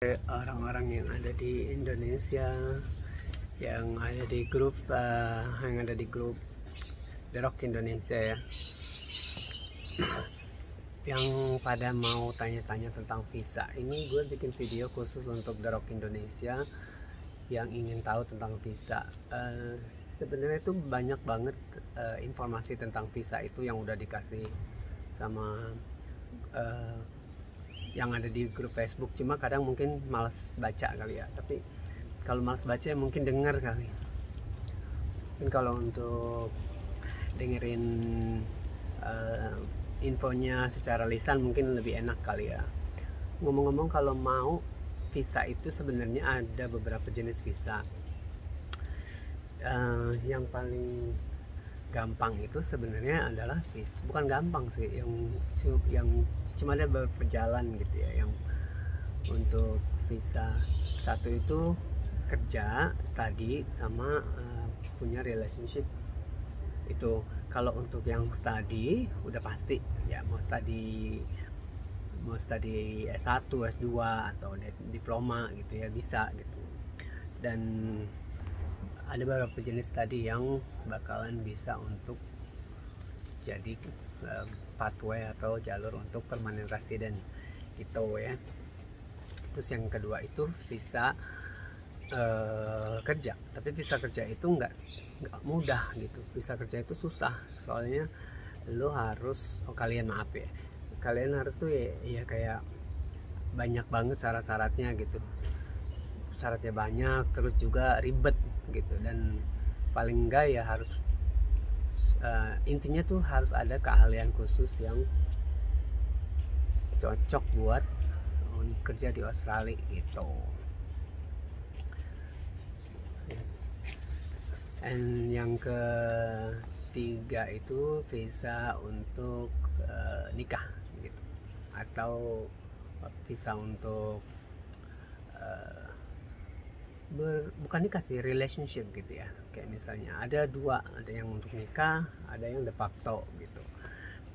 Orang-orang yang ada di Indonesia, yang ada di grup The Rock Indonesia ya, yang pada mau tanya-tanya tentang visa. Ini gue bikin video khusus untuk The Rock Indonesia yang ingin tahu tentang visa. Sebenarnya itu banyak banget informasi tentang visa itu yang udah dikasih sama yang ada di grup Facebook, cuma kadang mungkin males baca kali ya. Tapi kalau males baca ya mungkin denger kali. Mungkin kalau untuk dengerin infonya secara lisan mungkin lebih enak kali ya. Ngomong-ngomong, kalau mau visa itu sebenarnya ada beberapa jenis visa. Yang paling gampang itu sebenarnya adalah visa, bukan gampang sih, yang cuma ada beberapa jalan gitu ya. Yang untuk visa satu itu kerja, study, sama punya relationship. Itu kalau untuk yang study udah pasti ya, mau study S1, S2 atau diploma gitu ya, bisa gitu. Dan ada beberapa jenis tadi yang bakalan bisa untuk jadi pathway atau jalur untuk permanent resident gitu ya. Terus yang kedua itu visa kerja. Tapi visa kerja itu nggak mudah gitu. Visa kerja itu susah, soalnya lo harus kalian harus tuh ya kayak banyak banget syarat-syaratnya gitu. Syaratnya banyak, terus juga ribet gitu. Dan paling enggak ya harus intinya tuh harus ada keahlian khusus yang cocok buat kerja di Australia gitu. Dan yang ketiga itu visa untuk nikah gitu, atau visa untuk bukan nikah sih, relationship gitu ya. Kayak misalnya ada dua, ada yang untuk nikah, ada yang de facto gitu.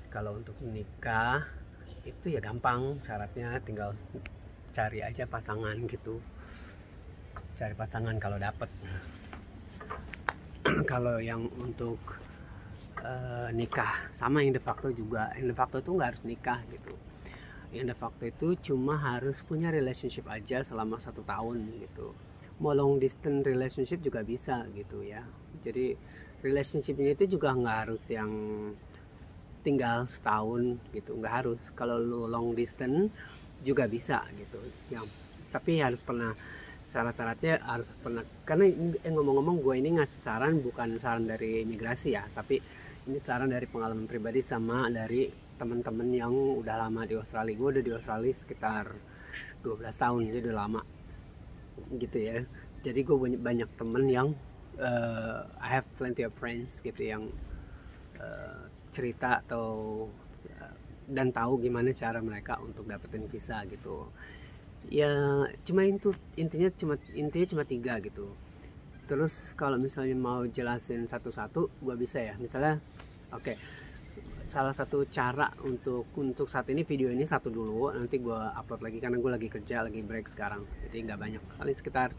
Kalau untuk nikah itu ya gampang syaratnya, tinggal cari aja pasangan gitu, cari pasangan kalau dapet. Kalau yang untuk nikah sama yang de facto juga, yang de facto itu nggak harus nikah gitu. Yang de facto itu cuma harus punya relationship aja selama 1 tahun gitu. Mau long distance relationship juga bisa gitu ya. Jadi relationshipnya itu juga nggak harus yang tinggal setahun gitu, nggak harus. Kalau lu long distance juga bisa gitu ya, tapi harus pernah, syarat-syaratnya harus pernah. Karena ngomong-ngomong, gue ini ngasih saran bukan saran dari imigrasi ya, tapi ini saran dari pengalaman pribadi sama dari teman-teman yang udah lama di Australia. Gue udah di Australia sekitar 12 tahun, jadi udah lama gitu ya. Jadi gue banyak temen yang I have plenty of friends gitu yang cerita atau dan tahu gimana cara mereka untuk dapetin visa gitu ya. Cuma itu intinya cuma 3 gitu. Terus kalau misalnya mau jelasin satu-satu gue bisa ya. Misalnya oke, salah satu cara untuk saat ini, video ini satu dulu, nanti gue upload lagi karena gue lagi kerja, lagi break sekarang, jadi nggak banyak, paling sekitar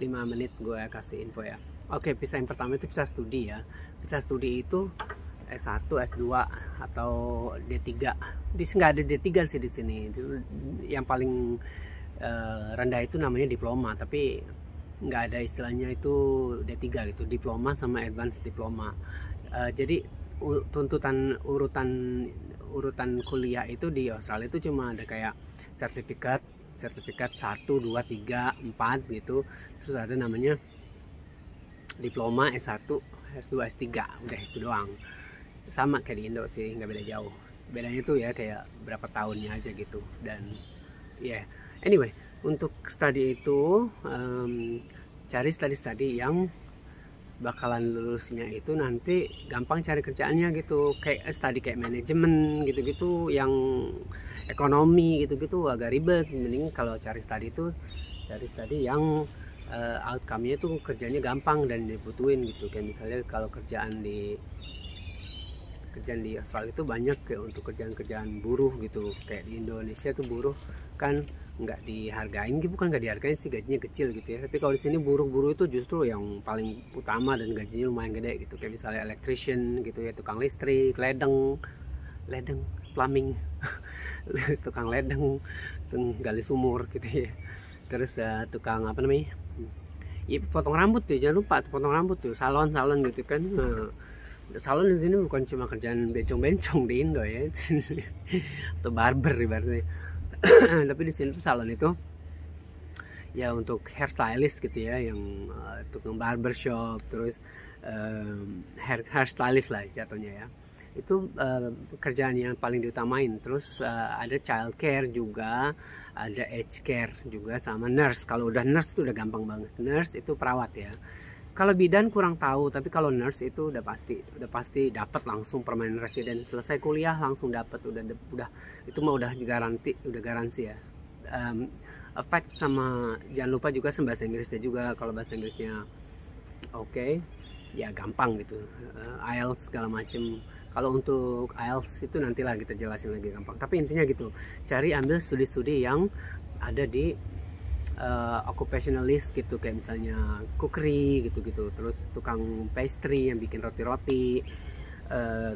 5 menit gue kasih info ya. Oke, visa yang pertama itu visa studi ya. Visa studi itu S1, S2 atau D3. Nggak ada D3 sih di sini. Yang paling rendah itu namanya diploma, tapi nggak ada istilahnya itu D3 gitu, diploma sama advance diploma. Jadi tuntutan urutan kuliah itu di Australia itu cuma ada kayak sertifikat 1, 2, 3, 4 gitu. Terus ada namanya diploma S1, S2, S3, udah itu doang. Sama kayak di Indo sih, nggak beda jauh. Bedanya tuh ya kayak berapa tahunnya aja gitu. Dan ya anyway, untuk study itu cari study yang bakalan lulusnya itu nanti gampang cari kerjaannya gitu. Kayak study kayak manajemen gitu-gitu, yang ekonomi gitu-gitu agak ribet. Mending kalau cari study itu cari study yang outcome-nya itu kerjanya gampang dan dibutuhin gitu. Kayak misalnya kalau kerjaan di Australia itu banyak kayak untuk kerjaan-kerjaan buruh gitu. Kayak di Indonesia tuh buruh kan nggak dihargain, bukan nggak dihargain sih, gajinya kecil gitu ya. Tapi kalau di sini buruh-buruh itu justru yang paling utama dan gajinya lumayan gede gitu, kayak misalnya electrician gitu ya, tukang listrik, ledeng plumbing, tukang ledeng, gali sumur gitu ya. Terus tukang apa namanya, ya, potong rambut tuh, jangan lupa potong rambut tuh, salon gitu kan. Nah, salon di sini bukan cuma kerjaan bencong-bencong di Indo ya, atau barber ibaratnya. Tapi di sini tuh salon itu ya untuk hairstylist gitu ya, yang tukang barbershop, terus hairstylist lah jatuhnya ya. Itu pekerjaan yang paling diutamain. Terus ada child care juga, ada aged care juga, sama nurse. Kalau udah nurse itu udah gampang banget. Nurse itu perawat ya. Kalau bidan kurang tahu, tapi kalau nurse itu udah pasti dapat langsung permanent resident. Selesai kuliah langsung dapat, udah itu mah udah garansi ya. Efek sama jangan lupa juga bahasa Inggrisnya juga. Kalau bahasa Inggrisnya oke, ya gampang gitu. IELTS segala macem. Kalau untuk IELTS itu nantilah kita jelasin lagi gampang. Tapi intinya gitu, ambil studi-studi yang ada di occupationalist gitu, kayak misalnya cookery gitu-gitu. Terus tukang pastry yang bikin roti-roti,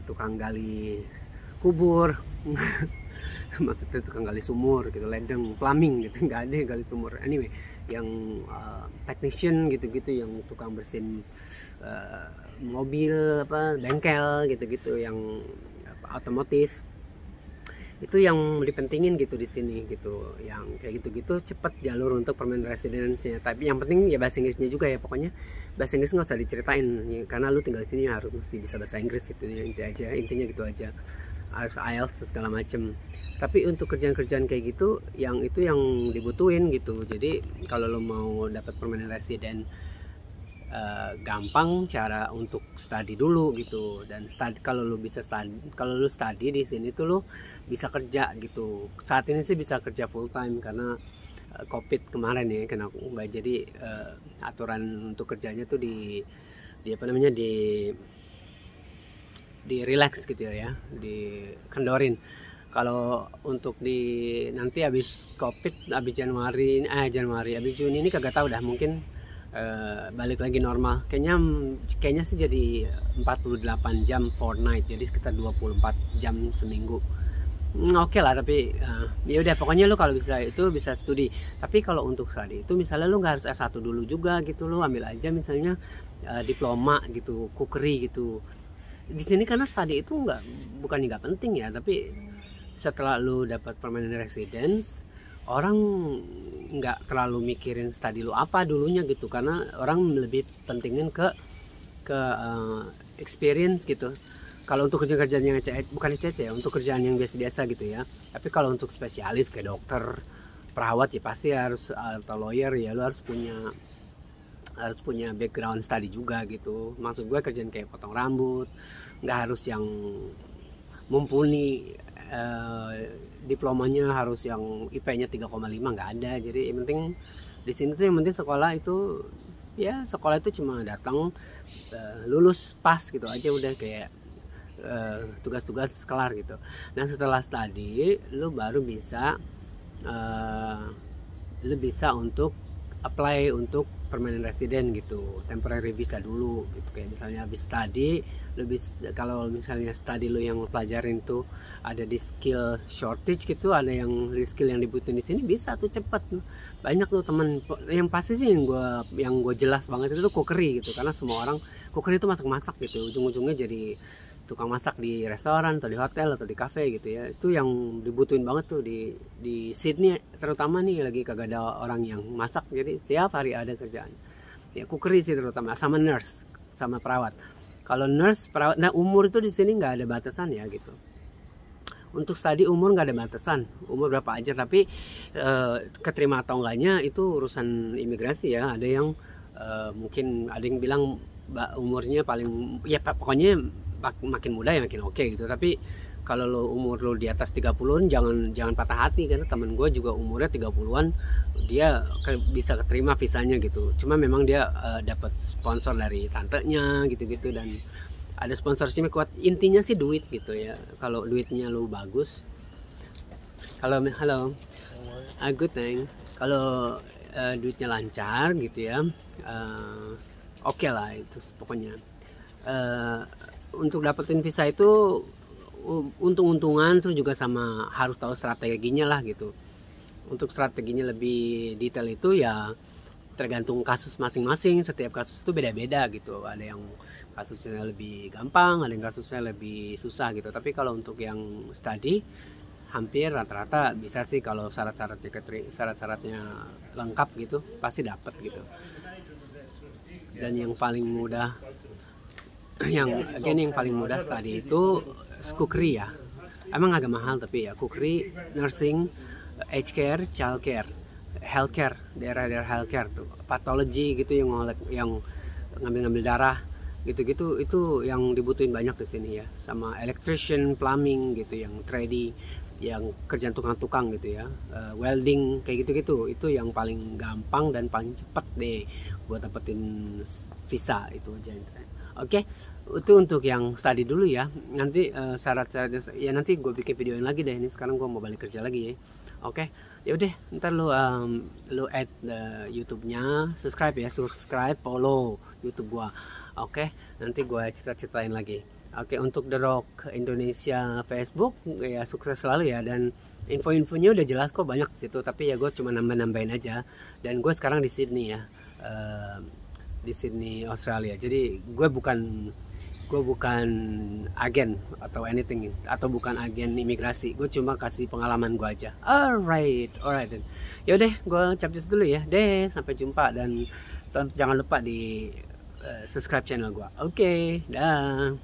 tukang gali kubur, maksudnya tukang gali sumur gitu, ledeng, plumbing gitu, nggak ada yang gali sumur. Anyway, yang technician gitu-gitu, yang tukang bersihin mobil, bengkel gitu-gitu, yang otomotif, itu yang dipentingin gitu di sini gitu. Yang kayak gitu-gitu cepet jalur untuk permanent residence-nya. Tapi yang penting ya bahasa Inggrisnya juga ya, pokoknya bahasa Inggris nggak usah diceritain ya, karena lu tinggal di sini harus mesti bisa bahasa Inggris gitu ya, intinya gitu aja. Harus IELTS segala macem. Tapi untuk kerjaan-kerjaan kayak gitu, yang dibutuhin gitu. Jadi kalau lo mau dapat permanent resident, gampang cara untuk study dulu gitu. Dan kalau lu study di sini tuh lo bisa kerja gitu. Saat ini sih bisa kerja full time karena COVID kemarin ya, kena ubah. Jadi aturan untuk kerjanya tuh di relax gitu ya, dikendorin. Kalau untuk nanti habis COVID, habis Januari, habis Juni ini kagak tahu dah, mungkin balik lagi normal. Kayaknya sih jadi 48 jam fortnight, jadi sekitar 24 jam seminggu. Oke lah, tapi ya udah, pokoknya lu kalau bisa studi. Tapi kalau untuk studi itu misalnya lu nggak harus S1 dulu juga gitu, lu ambil aja misalnya diploma gitu, cookery gitu. Di sini karena studi itu bukannya nggak penting ya, tapi setelah lu dapat permanent residence, orang nggak terlalu mikirin studi lu apa dulunya gitu, karena orang lebih pentingin ke experience gitu. Kalau untuk kerjaan yang bukan ya, untuk kerjaan yang biasa-biasa gitu ya. Tapi kalau untuk spesialis kayak dokter, perawat ya pasti harus, atau lawyer ya, lu harus punya background study juga gitu. Maksud gue kerjaan kayak potong rambut nggak harus yang mumpuni, diplomanya harus yang IP-nya 3,5, nggak ada. Jadi yang penting di sini tuh, yang penting sekolah itu cuma datang, lulus pas gitu aja udah, kayak tugas-tugas kelar gitu. Nah setelah study lu baru bisa untuk apply untuk permanent resident gitu, temporary visa dulu gitu. Kayak misalnya habis study, kalau misalnya study lu yang pelajarin tuh ada di skill shortage gitu, ada yang di skill yang dibutuhin di sini, bisa tuh cepet. Banyak tuh temen, yang pasti sih yang gue jelas banget itu tuh cookery gitu, karena semua orang cookery itu masak-masak gitu, ujung-ujungnya jadi tukang masak di restoran atau di hotel atau di cafe gitu ya. Itu yang dibutuhin banget tuh di Sydney terutama nih, lagi kagak ada orang yang masak, jadi tiap hari ada kerjaan ya. Cookery sih terutama, sama nurse, sama perawat. Kalau nurse, perawat, nah umur itu di sini nggak ada batasan ya gitu. Untuk studi umur nggak ada batasan, umur berapa aja. Tapi keterima atau enggaknya itu urusan imigrasi ya. Ada yang mungkin ada yang bilang umurnya paling ya, pokoknya makin muda ya makin oke gitu. Tapi kalau umur lo di atas 30-an jangan patah hati, karena temen gue juga umurnya 30-an, dia bisa keterima visanya gitu. Cuma memang dia dapat sponsor dari tantenya gitu-gitu, dan ada sponsorship kuat. Intinya sih duit gitu ya. Kalau duitnya lo bagus. Halo. Good thanks. Kalau duitnya lancar gitu ya, oke lah itu pokoknya. Untuk dapetin visa itu untung-untungan, terus juga sama harus tahu strateginya lah gitu. Untuk strateginya lebih detail itu ya tergantung kasus masing-masing. Setiap kasus itu beda-beda gitu. Ada yang kasusnya lebih gampang, ada yang kasusnya lebih susah gitu. Tapi kalau untuk yang study hampir rata-rata bisa sih, kalau syarat-syaratnya lengkap gitu pasti dapat gitu. Dan yang paling mudah yang paling mudah study itu cookery ya. Emang agak mahal tapi ya cookery, nursing, aged care, child care, healthcare, daerah-daerah healthcare tuh, pathology gitu yang ngambil darah gitu-gitu, itu yang dibutuhin banyak di sini ya. Sama electrician, plumbing gitu, yang tradie, yang kerjaan tukang-tukang gitu ya, welding kayak gitu-gitu, itu yang paling gampang dan paling cepat deh buat dapetin visa itu aja. Oke, itu untuk yang study dulu ya. Nanti syarat-syaratnya ya nanti gue bikin videoin lagi deh. Ini sekarang gue mau balik kerja lagi ya. Oke, ya udah, ntar lu add YouTube-nya, subscribe, follow YouTube gua. Oke, nanti gue cerita-ceritain lagi. Oke, untuk The Rock Indonesia Facebook ya sukses selalu ya, dan info-infonya udah jelas kok, banyak di situ, tapi ya gue cuma nambahin aja. Dan gue sekarang di Sydney ya, di Sydney Australia. Jadi gue bukan agen atau anything, atau bukan agen imigrasi. Gue cuma kasih pengalaman gue aja. Alright. Yaudah, gue cabut dulu ya. Sampai jumpa, dan jangan lupa di subscribe channel gue. Oke, dah.